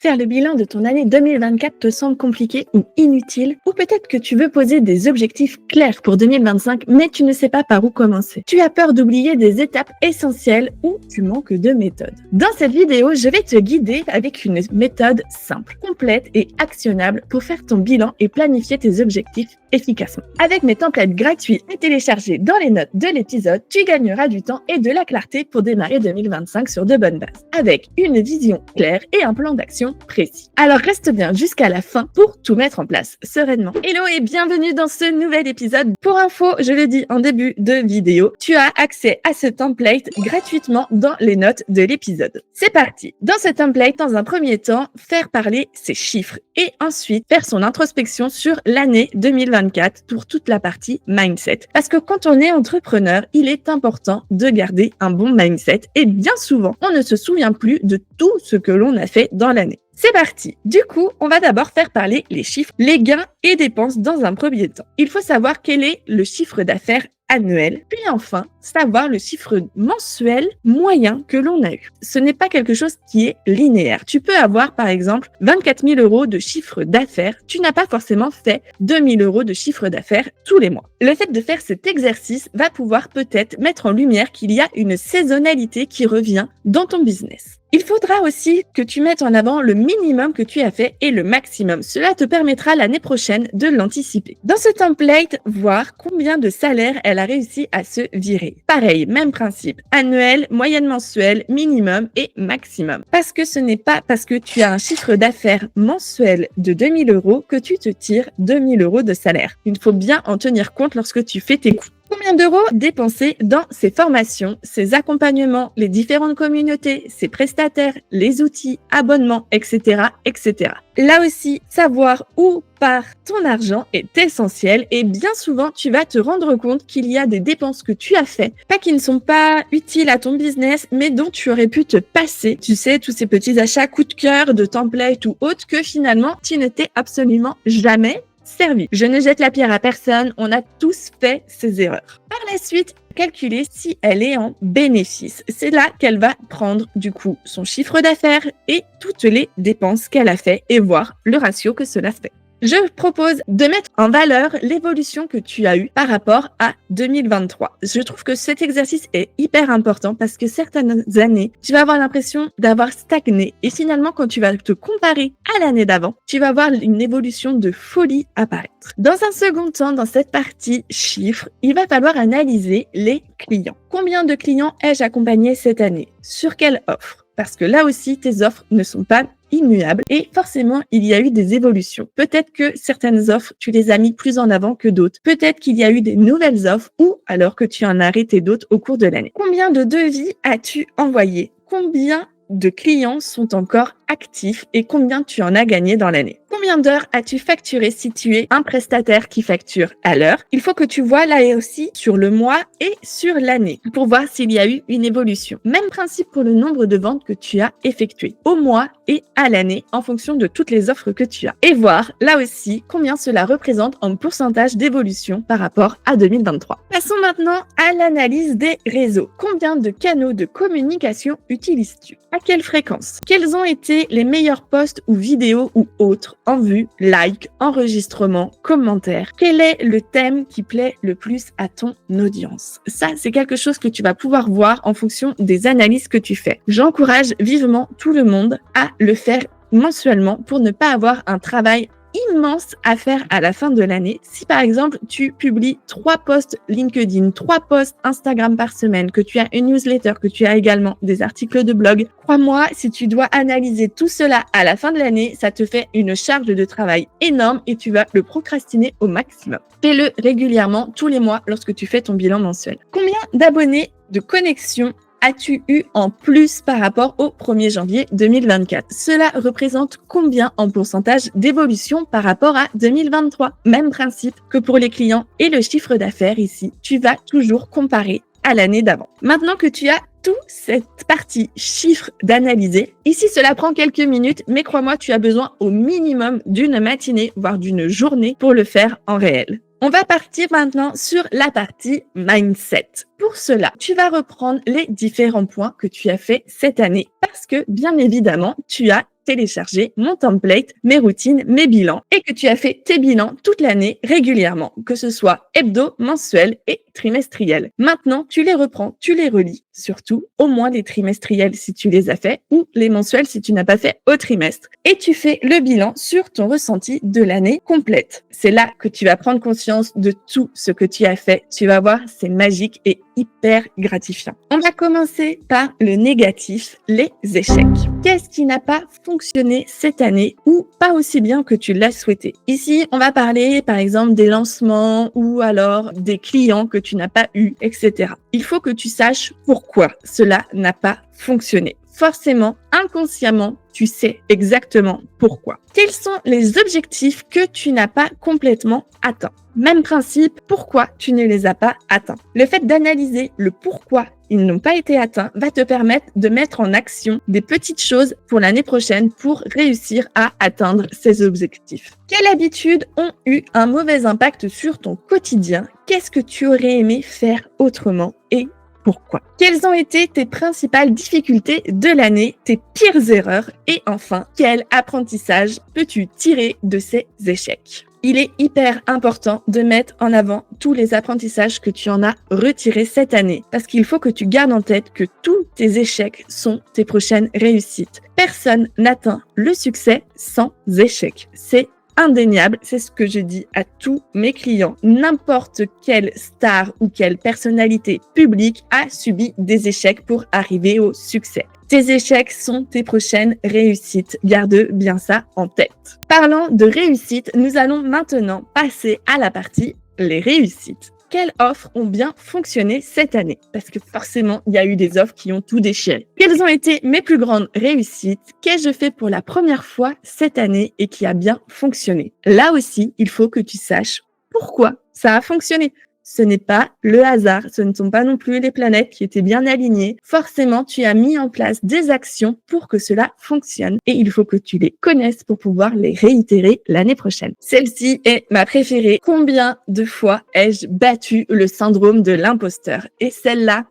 Faire le bilan de ton année 2024 te semble compliqué ou inutile, ou peut-être que tu veux poser des objectifs clairs pour 2025, mais tu ne sais pas par où commencer. Tu as peur d'oublier des étapes essentielles ou tu manques de méthode. Dans cette vidéo, je vais te guider avec une méthode simple, complète et actionnable pour faire ton bilan et planifier tes objectifs efficacement. Avec mes templates gratuits à télécharger dans les notes de l'épisode, tu gagneras du temps et de la clarté pour démarrer 2025 sur de bonnes bases, avec une vision claire et un plan d'action précis. Alors reste bien jusqu'à la fin pour tout mettre en place sereinement. Hello et bienvenue dans ce nouvel épisode. Pour info, je le dis en début de vidéo, tu as accès à ce template gratuitement dans les notes de l'épisode. C'est parti. Dans ce template, dans un premier temps, faire parler ses chiffres et ensuite faire son introspection sur l'année 2024 pour toute la partie mindset. Parce que quand on est entrepreneur, il est important de garder un bon mindset et bien souvent, on ne se souvient plus de tout ce que l'on a fait dans l'année. C'est parti. Du coup, on va d'abord faire parler les chiffres, les gains et dépenses dans un premier temps. Il faut savoir quel est le chiffre d'affaires annuel, puis enfin, savoir le chiffre mensuel moyen que l'on a eu. Ce n'est pas quelque chose qui est linéaire. Tu peux avoir, par exemple, 24 000 € de chiffre d'affaires. Tu n'as pas forcément fait 2 000 € de chiffre d'affaires tous les mois. Le fait de faire cet exercice va pouvoir peut-être mettre en lumière qu'il y a une saisonnalité qui revient dans ton business. Il faudra aussi que tu mettes en avant le minimum que tu as fait et le maximum. Cela te permettra l'année prochaine de l'anticiper. Dans ce template, voir combien de salaires elle a réussi à se virer. Pareil, même principe. Annuel, moyenne mensuelle, minimum et maximum. Parce que ce n'est pas parce que tu as un chiffre d'affaires mensuel de 2 000 € que tu te tires 2 000 € de salaire. Il faut bien en tenir compte lorsque tu fais tes coûts. Combien d'euros dépenser dans ces formations, ces accompagnements, les différentes communautés, ces prestataires, les outils, abonnements, etc., etc. Là aussi, savoir où part ton argent est essentiel et bien souvent, tu vas te rendre compte qu'il y a des dépenses que tu as faites, pas qui ne sont pas utiles à ton business, mais dont tu aurais pu te passer. Tu sais, tous ces petits achats coup de cœur, de templates ou autres que finalement, tu ne t'es absolument jamais servi. Je ne jette la pierre à personne, on a tous fait ces erreurs. Par la suite, calculer si elle est en bénéfice. C'est là qu'elle va prendre du coup son chiffre d'affaires et toutes les dépenses qu'elle a fait et voir le ratio que cela fait. Je propose de mettre en valeur l'évolution que tu as eue par rapport à 2023. Je trouve que cet exercice est hyper important parce que certaines années, tu vas avoir l'impression d'avoir stagné et finalement, quand tu vas te comparer à l'année d'avant, tu vas voir une évolution de folie apparaître. Dans un second temps, dans cette partie chiffres, il va falloir analyser les clients. Combien de clients ai-je accompagné cette année? Sur quelle offre? Parce que là aussi, tes offres ne sont pas immuables et forcément, il y a eu des évolutions. Peut-être que certaines offres, tu les as mis plus en avant que d'autres. Peut-être qu'il y a eu des nouvelles offres ou alors que tu en as arrêté d'autres au cours de l'année. Combien de devis as-tu envoyé? Combien de clients sont encore actifs et combien tu en as gagné dans l'année? Combien d'heures as-tu facturé si tu es un prestataire qui facture à l'heure? Il faut que tu vois là aussi sur le mois et sur l'année pour voir s'il y a eu une évolution. Même principe pour le nombre de ventes que tu as effectuées au mois et à l'année en fonction de toutes les offres que tu as. Et voir là aussi combien cela représente en pourcentage d'évolution par rapport à 2023. Passons maintenant à l'analyse des réseaux. Combien de canaux de communication utilises-tu? À quelle fréquence? Quels ont été les meilleurs posts ou vidéos ou autres en vue, like, enregistrement, commentaires? Quel est le thème qui plaît le plus à ton audience? Ça, c'est quelque chose que tu vas pouvoir voir en fonction des analyses que tu fais. J'encourage vivement tout le monde à le faire mensuellement pour ne pas avoir un travail immense à faire à la fin de l'année. Si par exemple tu publies 3 posts LinkedIn, 3 posts Instagram par semaine, que tu as une newsletter, que tu as également des articles de blog, crois-moi, si tu dois analyser tout cela à la fin de l'année, ça te fait une charge de travail énorme et tu vas le procrastiner au maximum. Fais-le régulièrement tous les mois lorsque tu fais ton bilan mensuel. Combien d'abonnés, de connexions as-tu eu en plus par rapport au 1er janvier 2024? Cela représente combien en pourcentage d'évolution par rapport à 2023? Même principe que pour les clients et le chiffre d'affaires ici, tu vas toujours comparer à l'année d'avant. Maintenant que tu as toute cette partie chiffres d'analyser, ici cela prend quelques minutes, mais crois-moi, tu as besoin au minimum d'une matinée, voire d'une journée pour le faire en réel. On va partir maintenant sur la partie mindset. Pour cela, tu vas reprendre les différents points que tu as fait cette année parce que, bien évidemment, tu as téléchargé mon template, mes routines, mes bilans et que tu as fait tes bilans toute l'année régulièrement, que ce soit hebdo, mensuel et trimestriel. Maintenant, tu les reprends, tu les relis, surtout au moins les trimestriels si tu les as faits ou les mensuels si tu n'as pas fait au trimestre. Et tu fais le bilan sur ton ressenti de l'année complète. C'est là que tu vas prendre conscience de tout ce que tu as fait. Tu vas voir, c'est magique et hyper gratifiant. On va commencer par le négatif, les échecs. Qu'est-ce qui n'a pas fonctionné cette année ou pas aussi bien que tu l'as souhaité? Ici, on va parler par exemple des lancements ou alors des clients que tu n'as pas eu, etc. Il faut que tu saches pourquoi cela n'a pas fonctionné. Forcément, inconsciemment, tu sais exactement pourquoi. Quels sont les objectifs que tu n'as pas complètement atteints? Même principe, pourquoi tu ne les as pas atteints? Le fait d'analyser le pourquoi ils n'ont pas été atteints va te permettre de mettre en action des petites choses pour l'année prochaine pour réussir à atteindre ces objectifs. Quelles habitudes ont eu un mauvais impact sur ton quotidien? Qu'est-ce que tu aurais aimé faire autrement et pourquoi? Quelles ont été tes principales difficultés de l'année, tes pires erreurs? Et enfin, quel apprentissage peux-tu tirer de ces échecs? Il est hyper important de mettre en avant tous les apprentissages que tu en as retirés cette année parce qu'il faut que tu gardes en tête que tous tes échecs sont tes prochaines réussites. Personne n'atteint le succès sans échec. C'est indéniable, c'est ce que je dis à tous mes clients. N'importe quelle star ou quelle personnalité publique a subi des échecs pour arriver au succès. Tes échecs sont tes prochaines réussites. Garde bien ça en tête. Parlant de réussite, nous allons maintenant passer à la partie les réussites. Quelles offres ont bien fonctionné cette année? Parce que forcément, il y a eu des offres qui ont tout déchiré. Quelles ont été mes plus grandes réussites? Qu'ai-je fait pour la première fois cette année et qui a bien fonctionné? Là aussi, il faut que tu saches pourquoi ça a fonctionné. Ce n'est pas le hasard, ce ne sont pas non plus les planètes qui étaient bien alignées. Forcément, tu as mis en place des actions pour que cela fonctionne et il faut que tu les connaisses pour pouvoir les réitérer l'année prochaine. Celle-ci est ma préférée. Combien de fois ai-je battu le syndrome de l'imposteur? Et celle-là,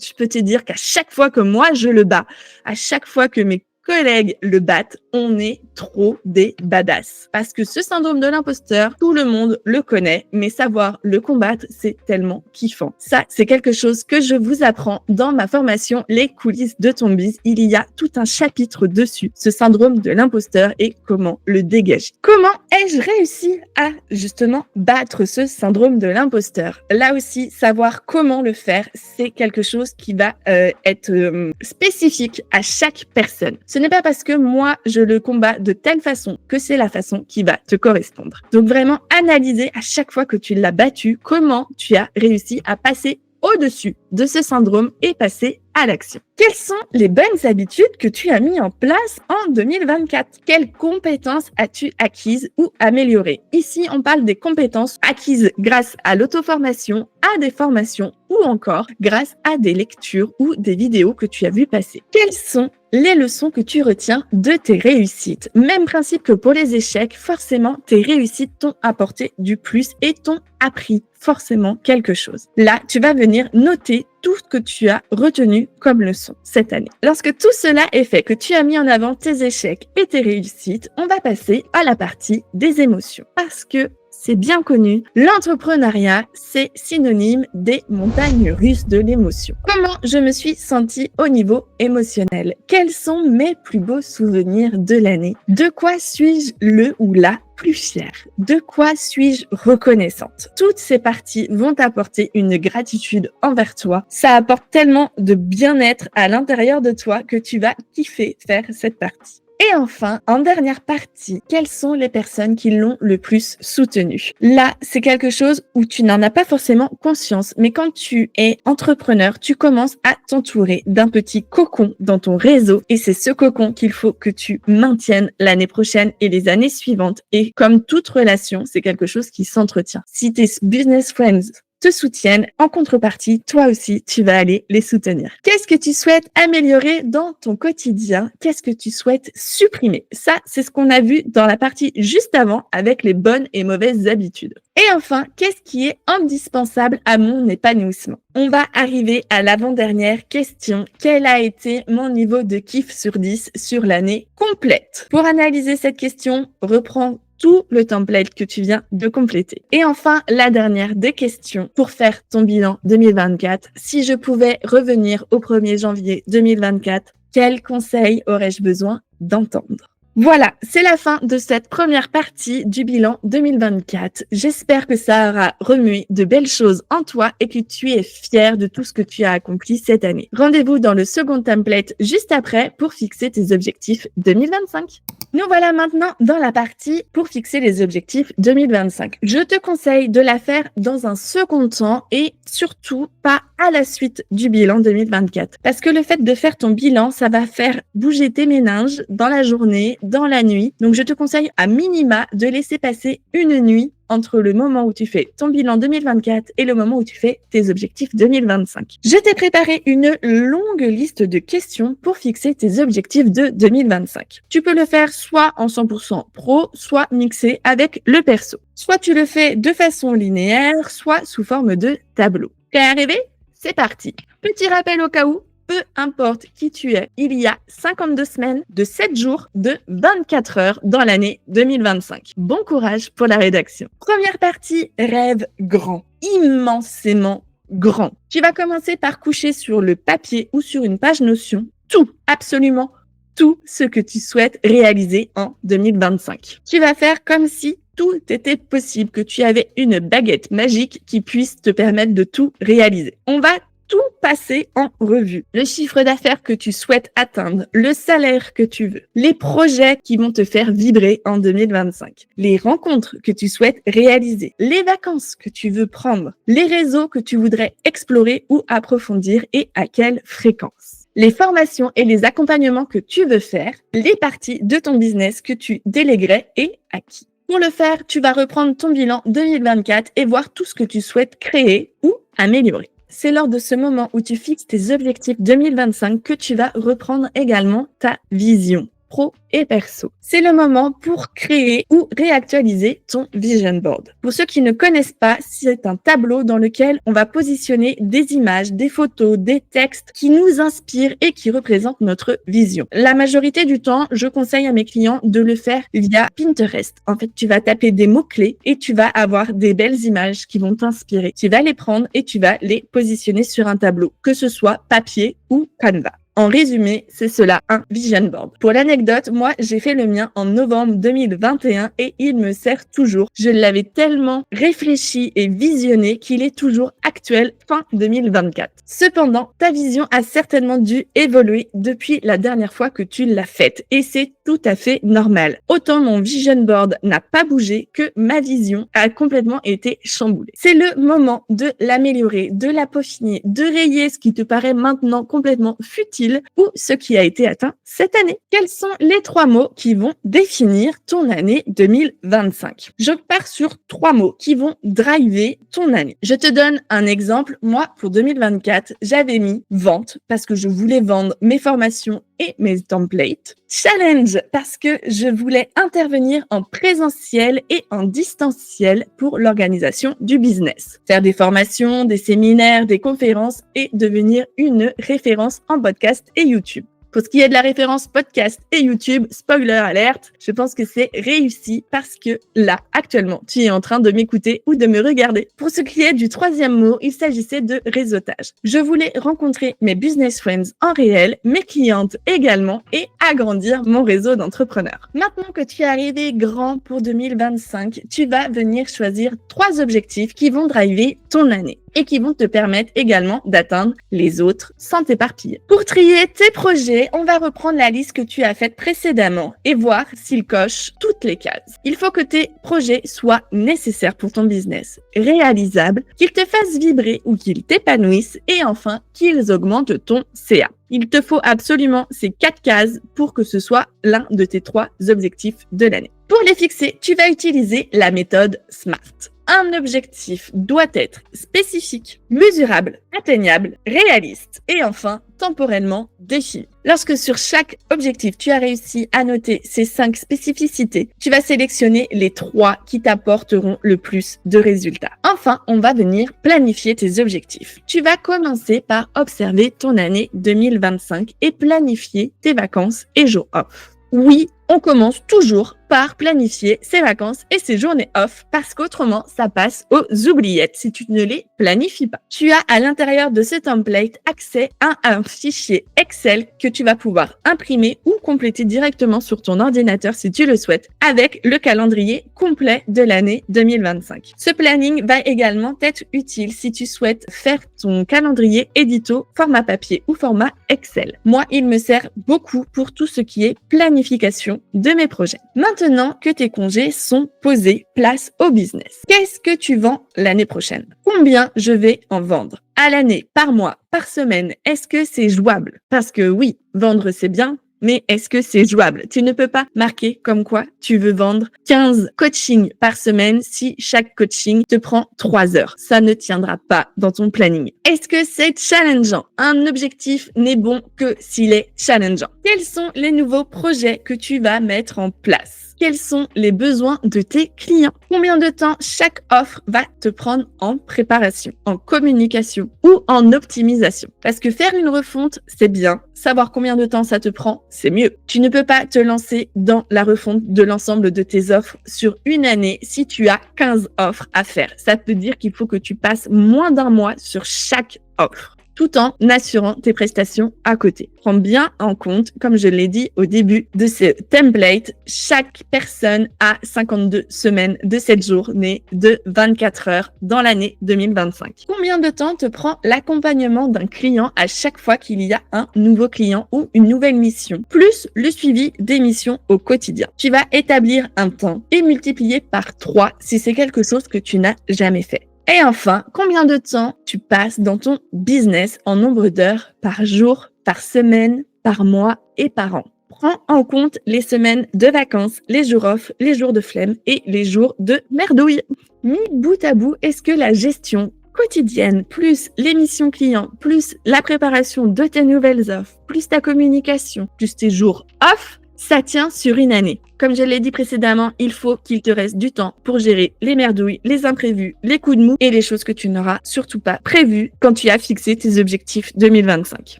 je peux te dire qu'à chaque fois que moi je le bats, à chaque fois que mes collègues le battent, on est trop des badass. Parce que ce syndrome de l'imposteur, tout le monde le connaît, mais savoir le combattre, c'est tellement kiffant. Ça, c'est quelque chose que je vous apprends dans ma formation Les coulisses de ton biz. Il y a tout un chapitre dessus, ce syndrome de l'imposteur et comment le dégager. Comment ai-je réussi à justement battre ce syndrome de l'imposteur? Là aussi, savoir comment le faire, c'est quelque chose qui va être spécifique à chaque personne. Ce n'est pas parce que moi, je le combats de telle façon que c'est la façon qui va te correspondre. Donc vraiment, analyser à chaque fois que tu l'as battu, comment tu as réussi à passer au-dessus de ce syndrome et passer à l'action. Quelles sont les bonnes habitudes que tu as mis en place en 2024? Quelles compétences as-tu acquises ou améliorées? Ici, on parle des compétences acquises grâce à l'auto-formation, à des formations ou encore grâce à des lectures ou des vidéos que tu as vues passer. Quelles sont les leçons que tu retiens de tes réussites? Même principe que pour les échecs, forcément, tes réussites t'ont apporté du plus et t'ont appris forcément quelque chose. Là, tu vas venir noter tout ce que tu as retenu comme leçon cette année. Lorsque tout cela est fait, que tu as mis en avant tes échecs et tes réussites, on va passer à la partie des émotions. Parce que c'est bien connu, l'entrepreneuriat, c'est synonyme des montagnes russes de l'émotion. Comment je me suis sentie au niveau émotionnel? Quels sont mes plus beaux souvenirs de l'année? De quoi suis-je le ou la plus fière? De quoi suis-je reconnaissante? Toutes ces parties vont t'apporter une gratitude envers toi. Ça apporte tellement de bien-être à l'intérieur de toi que tu vas kiffer faire cette partie. Et enfin, en dernière partie, quelles sont les personnes qui l'ont le plus soutenu? Là, c'est quelque chose où tu n'en as pas forcément conscience, mais quand tu es entrepreneur, tu commences à t'entourer d'un petit cocon dans ton réseau et c'est ce cocon qu'il faut que tu maintiennes l'année prochaine et les années suivantes. Et comme toute relation, c'est quelque chose qui s'entretient. Si tes business friends te soutiennent. En contrepartie, toi aussi, tu vas aller les soutenir. Qu'est-ce que tu souhaites améliorer dans ton quotidien? Qu'est-ce que tu souhaites supprimer? Ça, c'est ce qu'on a vu dans la partie juste avant avec les bonnes et mauvaises habitudes. Et enfin, qu'est-ce qui est indispensable à mon épanouissement? On va arriver à l'avant-dernière question. Quel a été mon niveau de kiff sur 10 sur l'année complète? Pour analyser cette question, reprends tout le template que tu viens de compléter. Et enfin, la dernière des questions pour faire ton bilan 2024. Si je pouvais revenir au 1er janvier 2024, quels conseils aurais-je besoin d'entendre? Voilà, c'est la fin de cette première partie du bilan 2024. J'espère que ça aura remué de belles choses en toi et que tu es fier de tout ce que tu as accompli cette année. Rendez-vous dans le second template juste après pour fixer tes objectifs 2025. Nous voilà maintenant dans la partie pour fixer les objectifs 2025. Je te conseille de la faire dans un second temps et surtout pas à la suite du bilan 2024. Parce que le fait de faire ton bilan, ça va faire bouger tes méninges dans la journée, dans la nuit. Donc, je te conseille à minima de laisser passer une nuit entre le moment où tu fais ton bilan 2024 et le moment où tu fais tes objectifs 2025. Je t'ai préparé une longue liste de questions pour fixer tes objectifs de 2025. Tu peux le faire soit en 100% pro, soit mixé avec le perso. Soit tu le fais de façon linéaire, soit sous forme de tableau. T'es arrivé? C'est parti. Petit rappel au cas où, peu importe qui tu es, il y a 52 semaines de 7 jours de 24 heures dans l'année 2025. Bon courage pour la rédaction. Première partie, rêve grand, immensément grand. Tu vas commencer par coucher sur le papier ou sur une page Notion tout, absolument tout ce que tu souhaites réaliser en 2025. Tu vas faire comme si tout était possible, que tu avais une baguette magique qui puisse te permettre de tout réaliser. On va tout passer en revue. Le chiffre d'affaires que tu souhaites atteindre, le salaire que tu veux, les projets qui vont te faire vibrer en 2025, les rencontres que tu souhaites réaliser, les vacances que tu veux prendre, les réseaux que tu voudrais explorer ou approfondir et à quelle fréquence. Les formations et les accompagnements que tu veux faire, les parties de ton business que tu déléguerais et à qui. Pour le faire, tu vas reprendre ton bilan 2024 et voir tout ce que tu souhaites créer ou améliorer. C'est lors de ce moment où tu fixes tes objectifs 2025 que tu vas reprendre également ta vision pro et perso. C'est le moment pour créer ou réactualiser ton vision board. Pour ceux qui ne connaissent pas, c'est un tableau dans lequel on va positionner des images, des photos, des textes qui nous inspirent et qui représentent notre vision. La majorité du temps, je conseille à mes clients de le faire via Pinterest. En fait, tu vas taper des mots-clés et tu vas avoir des belles images qui vont t'inspirer. Tu vas les prendre et tu vas les positionner sur un tableau, que ce soit papier ou Canva. En résumé, c'est cela, un vision board. Pour l'anecdote, moi, j'ai fait le mien en novembre 2021 et il me sert toujours. Je l'avais tellement réfléchi et visionné qu'il est toujours actuel fin 2024. Cependant, ta vision a certainement dû évoluer depuis la dernière fois que tu l'as faite et c'est tout à fait normal. Autant mon vision board n'a pas bougé que ma vision a complètement été chamboulée. C'est le moment de l'améliorer, de la peaufiner, de rayer ce qui te paraît maintenant complètement futile ou ce qui a été atteint cette année. Quels sont les 3 mots qui vont définir ton année 2025? Je pars sur 3 mots qui vont driver ton année. Je te donne un exemple. Moi, pour 2024, j'avais mis vente parce que je voulais vendre mes formations et mes templates. Challenge parce que je voulais intervenir en présentiel et en distanciel pour l'organisation du business. Faire des formations, des séminaires, des conférences et devenir une référence en podcast et YouTube. Pour ce qui est de la référence podcast et YouTube, spoiler alert, je pense que c'est réussi parce que là, actuellement, tu es en train de m'écouter ou de me regarder. Pour ce qui est du 3e mot, il s'agissait de réseautage. Je voulais rencontrer mes business friends en réel, mes clientes également et agrandir mon réseau d'entrepreneurs. Maintenant que tu es arrivé grand pour 2025, tu vas venir choisir 3 objectifs qui vont driver ton année et qui vont te permettre également d'atteindre les autres sans t'éparpiller. Pour trier tes projets, on va reprendre la liste que tu as faite précédemment et voir s'ils cochent toutes les cases. Il faut que tes projets soient nécessaires pour ton business, réalisables, qu'ils te fassent vibrer ou qu'ils t'épanouissent et enfin qu'ils augmentent ton CA. Il te faut absolument ces 4 cases pour que ce soit l'un de tes 3 objectifs de l'année. Pour les fixer, tu vas utiliser la méthode SMART. Un objectif doit être spécifique, mesurable, atteignable, réaliste et enfin temporellement défini. Lorsque sur chaque objectif, tu as réussi à noter ces 5 spécificités, tu vas sélectionner les 3 qui t'apporteront le plus de résultats. Enfin, on va venir planifier tes objectifs. Tu vas commencer par observer ton année 2025 et planifier tes vacances et jours off. Oui, on commence toujours par planifier ses vacances et ses journées off parce qu'autrement, ça passe aux oubliettes si tu ne les planifies pas. Tu as à l'intérieur de ce template accès à un fichier Excel que tu vas pouvoir imprimer ou compléter directement sur ton ordinateur si tu le souhaites avec le calendrier complet de l'année 2025. Ce planning va également être utile si tu souhaites faire ton calendrier édito format papier ou format Excel. Moi, il me sert beaucoup pour tout ce qui est planification de mes projets. Maintenant que tes congés sont posés, place au business. Qu'est-ce que tu vends l'année prochaine? Combien je vais en vendre? À l'année, par mois, par semaine, est-ce que c'est jouable? Parce que oui, vendre c'est bien, mais est-ce que c'est jouable? Tu ne peux pas marquer comme quoi tu veux vendre 15 coachings par semaine si chaque coaching te prend 3 heures. Ça ne tiendra pas dans ton planning. Est-ce que c'est challengeant? Un objectif n'est bon que s'il est challengeant. Quels sont les nouveaux projets que tu vas mettre en place? Quels sont les besoins de tes clients? Combien de temps chaque offre va te prendre en préparation, en communication ou en optimisation? Parce que faire une refonte, c'est bien. Savoir combien de temps ça te prend, c'est mieux. Tu ne peux pas te lancer dans la refonte de l'ensemble de tes offres sur une année si tu as 15 offres à faire. Ça veut dire qu'il faut que tu passes moins d'un mois sur chaque offre, tout en assurant tes prestations à côté. Prends bien en compte, comme je l'ai dit au début de ce template, chaque personne a 52 semaines de cette journée de 24 heures dans l'année 2025. Combien de temps te prend l'accompagnement d'un client à chaque fois qu'il y a un nouveau client ou une nouvelle mission, plus le suivi des missions au quotidien? Tu vas établir un temps et multiplier par 3 si c'est quelque chose que tu n'as jamais fait. Et enfin, combien de temps tu passes dans ton business en nombre d'heures par jour, par semaine, par mois et par an? Prends en compte les semaines de vacances, les jours off, les jours de flemme et les jours de merdouille. Mis bout à bout, est-ce que la gestion quotidienne, plus les missions clients, plus la préparation de tes nouvelles offres, plus ta communication, plus tes jours off, ça tient sur une année? Comme je l'ai dit précédemment, il faut qu'il te reste du temps pour gérer les merdouilles, les imprévus, les coups de mou et les choses que tu n'auras surtout pas prévues quand tu as fixé tes objectifs 2025.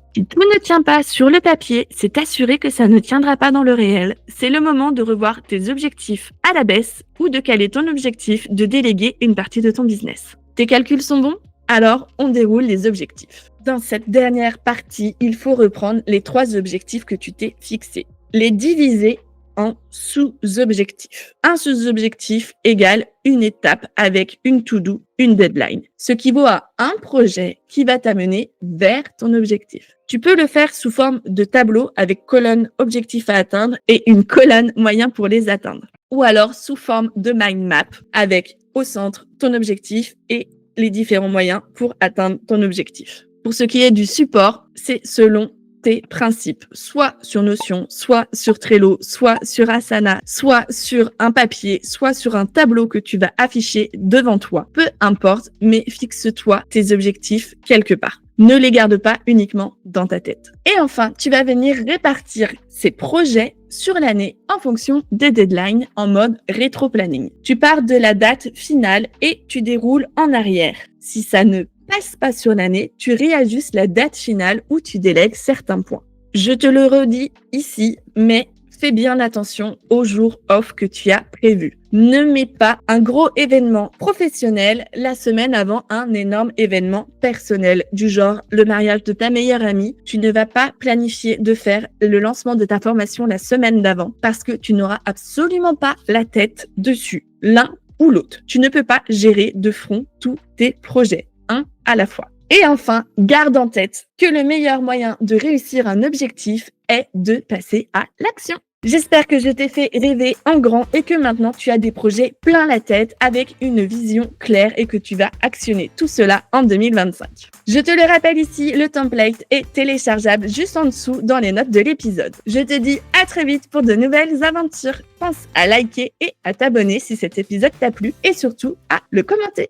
Si tout ne tient pas sur le papier, c'est assuré que ça ne tiendra pas dans le réel. C'est le moment de revoir tes objectifs à la baisse ou de caler ton objectif de déléguer une partie de ton business. Tes calculs sont bons? Alors, on déroule les objectifs. Dans cette dernière partie, il faut reprendre les 3 objectifs que tu t'es fixés. Les diviser en sous-objectifs. Un sous-objectif égale une étape avec une to-do, une deadline. Ce qui vaut à un projet qui va t'amener vers ton objectif. Tu peux le faire sous forme de tableau avec colonne objectif à atteindre et une colonne moyen pour les atteindre. Ou alors sous forme de mind map avec au centre ton objectif et les différents moyens pour atteindre ton objectif. Pour ce qui est du support, c'est selon tes principes, soit sur Notion, soit sur Trello, soit sur Asana, soit sur un papier, soit sur un tableau que tu vas afficher devant toi. Peu importe, mais fixe-toi tes objectifs quelque part. Ne les garde pas uniquement dans ta tête. Et enfin, tu vas venir répartir ces projets sur l'année en fonction des deadlines en mode rétro-planning. Tu pars de la date finale et tu déroules en arrière. Si ça ne passe pas sur l'année, tu réajustes la date finale où tu délègues certains points. Je te le redis ici, mais fais bien attention aux jours off que tu as prévus. Ne mets pas un gros événement professionnel la semaine avant un énorme événement personnel, du genre le mariage de ta meilleure amie. Tu ne vas pas planifier de faire le lancement de ta formation la semaine d'avant parce que tu n'auras absolument pas la tête dessus, l'un ou l'autre. Tu ne peux pas gérer de front tous tes projets, un à la fois. Et enfin, garde en tête que le meilleur moyen de réussir un objectif est de passer à l'action. J'espère que je t'ai fait rêver en grand et que maintenant tu as des projets plein la tête avec une vision claire et que tu vas actionner tout cela en 2025. Je te le rappelle ici, le template est téléchargeable juste en dessous dans les notes de l'épisode. Je te dis à très vite pour de nouvelles aventures. Pense à liker et à t'abonner si cet épisode t'a plu et surtout à le commenter.